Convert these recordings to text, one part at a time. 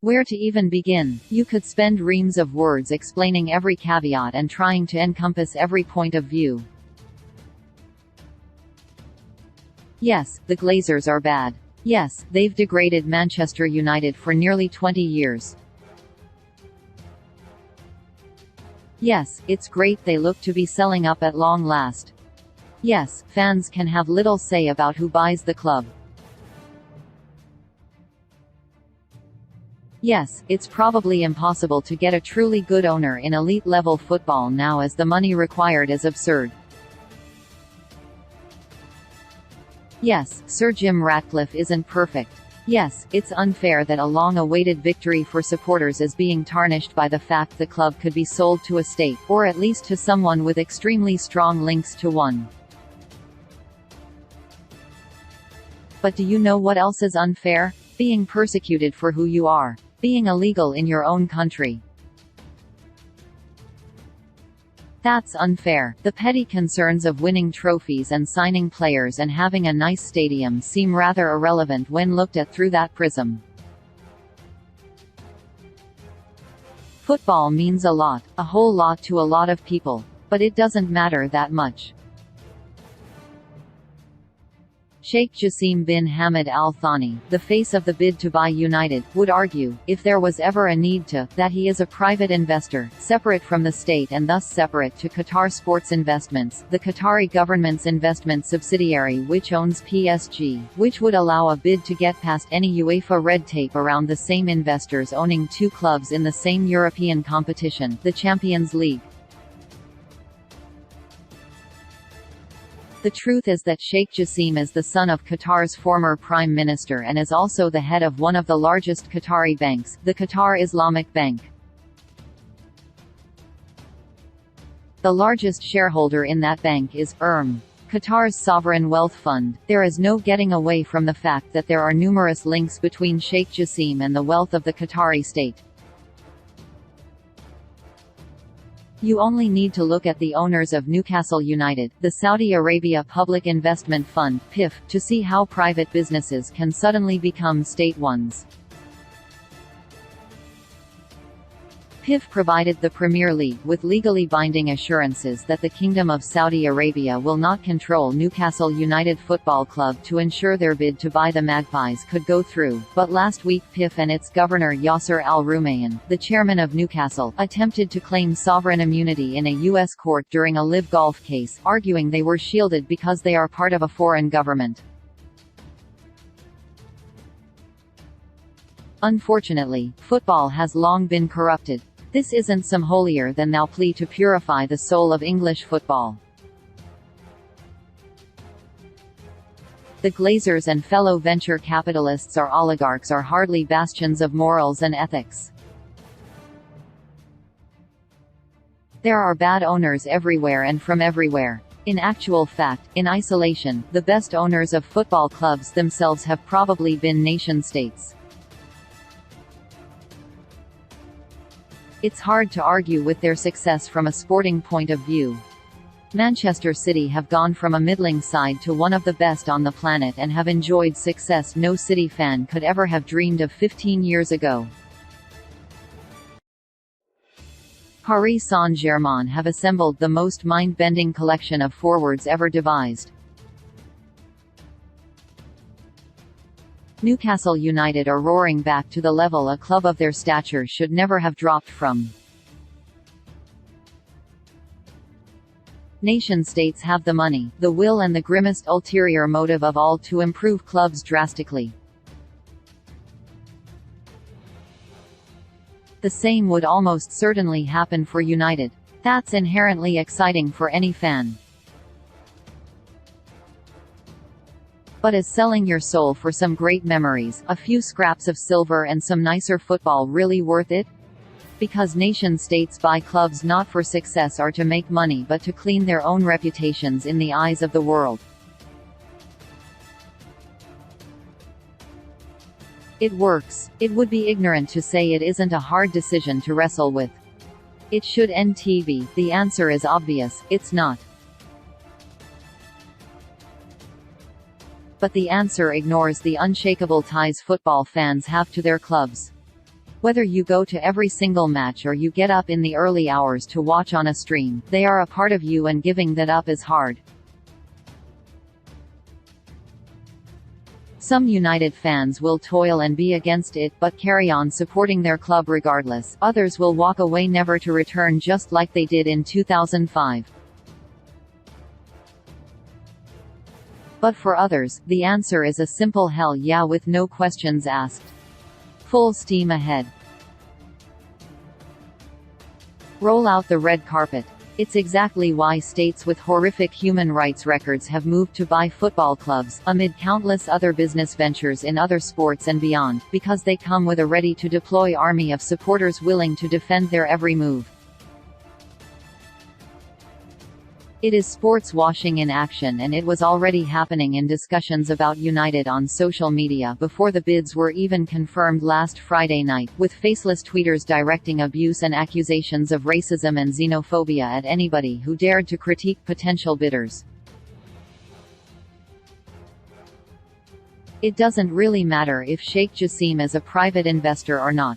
Where to even begin? You could spend reams of words explaining every caveat and trying to encompass every point of view. Yes, the Glazers are bad. Yes, they've degraded Manchester United for nearly 20 years. Yes, it's great they look to be selling up at long last. Yes, fans can have little say about who buys the club. Yes, it's probably impossible to get a truly good owner in elite-level football now, as the money required is absurd. Yes, Sir Jim Ratcliffe isn't perfect. Yes, it's unfair that a long-awaited victory for supporters is being tarnished by the fact the club could be sold to a state, or at least to someone with extremely strong links to one. But do you know what else is unfair? Being persecuted for who you are. Being illegal in your own country. That's unfair. The petty concerns of winning trophies and signing players and having a nice stadium seem rather irrelevant when looked at through that prism. Football means a lot, a whole lot to a lot of people. But it doesn't matter that much. Sheikh Jassim bin Hamad Al Thani, the face of the bid to buy United, would argue, if there was ever a need to, that he is a private investor, separate from the state and thus separate to Qatar Sports Investments, the Qatari government's investment subsidiary which owns PSG, which would allow a bid to get past any UEFA red tape around the same investors owning two clubs in the same European competition, the Champions League. The truth is that Sheikh Jassim is the son of Qatar's former prime minister and is also the head of one of the largest Qatari banks, the Qatar Islamic Bank. The largest shareholder in that bank is Qatar's sovereign wealth fund. There is no getting away from the fact that there are numerous links between Sheikh Jassim and the wealth of the Qatari state. You only need to look at the owners of Newcastle United, the Saudi Arabia Public Investment Fund (PIF), to see how private businesses can suddenly become state ones. PIF provided the Premier League with legally binding assurances that the Kingdom of Saudi Arabia will not control Newcastle United Football Club to ensure their bid to buy the Magpies could go through, but last week PIF and its governor Yasser Al-Rumayyan, the chairman of Newcastle, attempted to claim sovereign immunity in a U.S. court during a live golf case, arguing they were shielded because they are part of a foreign government. Unfortunately, football has long been corrupted. This isn't some holier-than-thou plea to purify the soul of English football. The Glazers and fellow venture capitalists or oligarchs are hardly bastions of morals and ethics. There are bad owners everywhere and from everywhere. In actual fact, in isolation, the best owners of football clubs themselves have probably been nation-states. It's hard to argue with their success from a sporting point of view. Manchester City have gone from a middling side to one of the best on the planet and have enjoyed success no City fan could ever have dreamed of 15 years ago. Paris Saint-Germain have assembled the most mind-bending collection of forwards ever devised. Newcastle United are roaring back to the level a club of their stature should never have dropped from. Nation-states have the money, the will and the grimmest ulterior motive of all to improve clubs drastically. The same would almost certainly happen for United. That's inherently exciting for any fan. But is selling your soul for some great memories, a few scraps of silver and some nicer football really worth it? Because nation-states buy clubs not for success or to make money but to clean their own reputations in the eyes of the world. It works. It would be ignorant to say it isn't a hard decision to wrestle with. It should end TV. The answer is obvious, it's not. But the answer ignores the unshakable ties football fans have to their clubs. Whether you go to every single match or you get up in the early hours to watch on a stream, they are a part of you and giving that up is hard. Some United fans will toil and be against it but carry on supporting their club regardless. Others will walk away never to return, just like they did in 2005. But for others, the answer is a simple hell yeah with no questions asked. Full steam ahead. Roll out the red carpet. It's exactly why states with horrific human rights records have moved to buy football clubs, amid countless other business ventures in other sports and beyond, because they come with a ready-to-deploy army of supporters willing to defend their every move. It is sports washing in action, and it was already happening in discussions about United on social media before the bids were even confirmed last Friday night, with faceless tweeters directing abuse and accusations of racism and xenophobia at anybody who dared to critique potential bidders. It doesn't really matter if Sheikh Jassim is a private investor or not.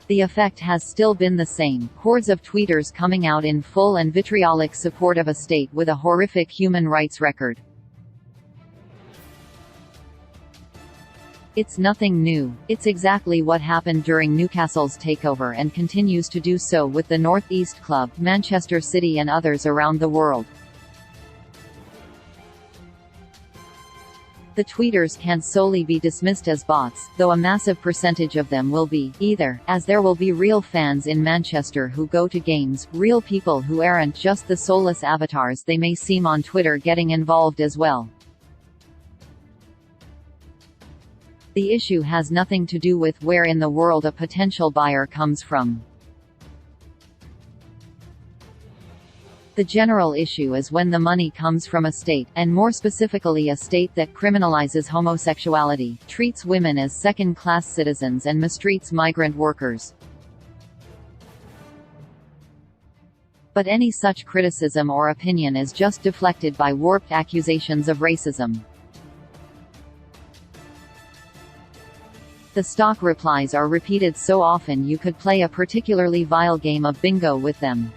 The effect has still been the same: hordes of tweeters coming out in full and vitriolic support of a state with a horrific human rights record. It's nothing new. It's exactly what happened during Newcastle's takeover and continues to do so with the North East Club, Manchester City and others around the world. The tweeters can't solely be dismissed as bots, though a massive percentage of them will be, either, as there will be real fans in Manchester who go to games, real people who aren't just the soulless avatars they may seem on Twitter getting involved as well. The issue has nothing to do with where in the world a potential buyer comes from. The general issue is when the money comes from a state, and more specifically a state that criminalizes homosexuality, treats women as second-class citizens and mistreats migrant workers. But any such criticism or opinion is just deflected by warped accusations of racism. The stock replies are repeated so often you could play a particularly vile game of bingo with them.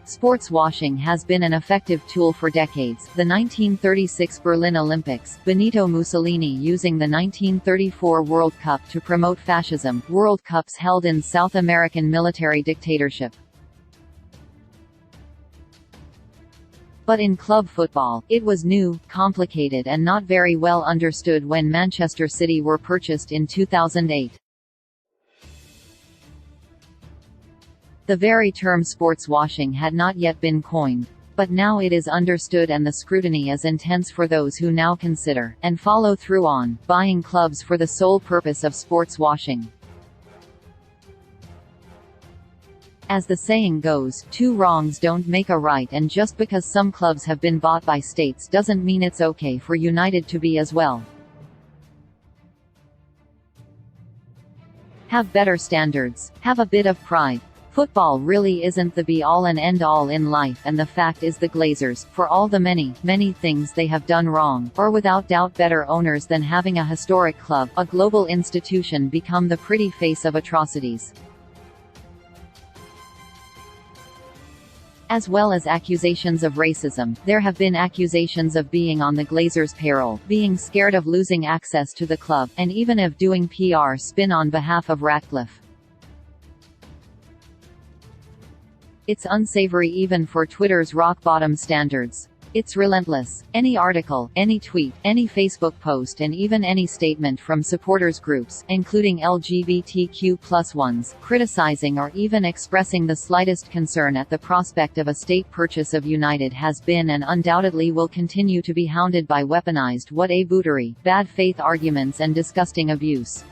Sports washing has been an effective tool for decades. The 1936 Berlin Olympics, Benito Mussolini using the 1934 World Cup to promote fascism, World Cups held in South American military dictatorship. But in club football, it was new, complicated and not very well understood when Manchester City were purchased in 2008. The very term sports washing had not yet been coined. But now it is understood, and the scrutiny is intense for those who now consider, and follow through on, buying clubs for the sole purpose of sports washing. As the saying goes, two wrongs don't make a right, and just because some clubs have been bought by states doesn't mean it's okay for United to be as well. Have better standards. Have a bit of pride. Football really isn't the be-all and end-all in life, and the fact is the Glazers, for all the many, many things they have done wrong, are without doubt better owners than having a historic club, a global institution, become the pretty face of atrocities. As well as accusations of racism, there have been accusations of being on the Glazers' payroll, being scared of losing access to the club, and even of doing PR spin on behalf of Ratcliffe. It's unsavory even for Twitter's rock-bottom standards. It's relentless. Any article, any tweet, any Facebook post and even any statement from supporters groups, including LGBTQ+ ones, criticizing or even expressing the slightest concern at the prospect of a state purchase of United has been and undoubtedly will continue to be hounded by weaponized what-a-bootery, bad faith arguments and disgusting abuse.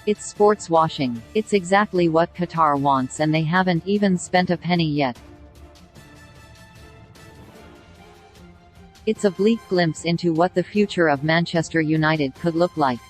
It's sports washing. It's exactly what Qatar wants, and they haven't even spent a penny yet. It's a bleak glimpse into what the future of Manchester United could look like.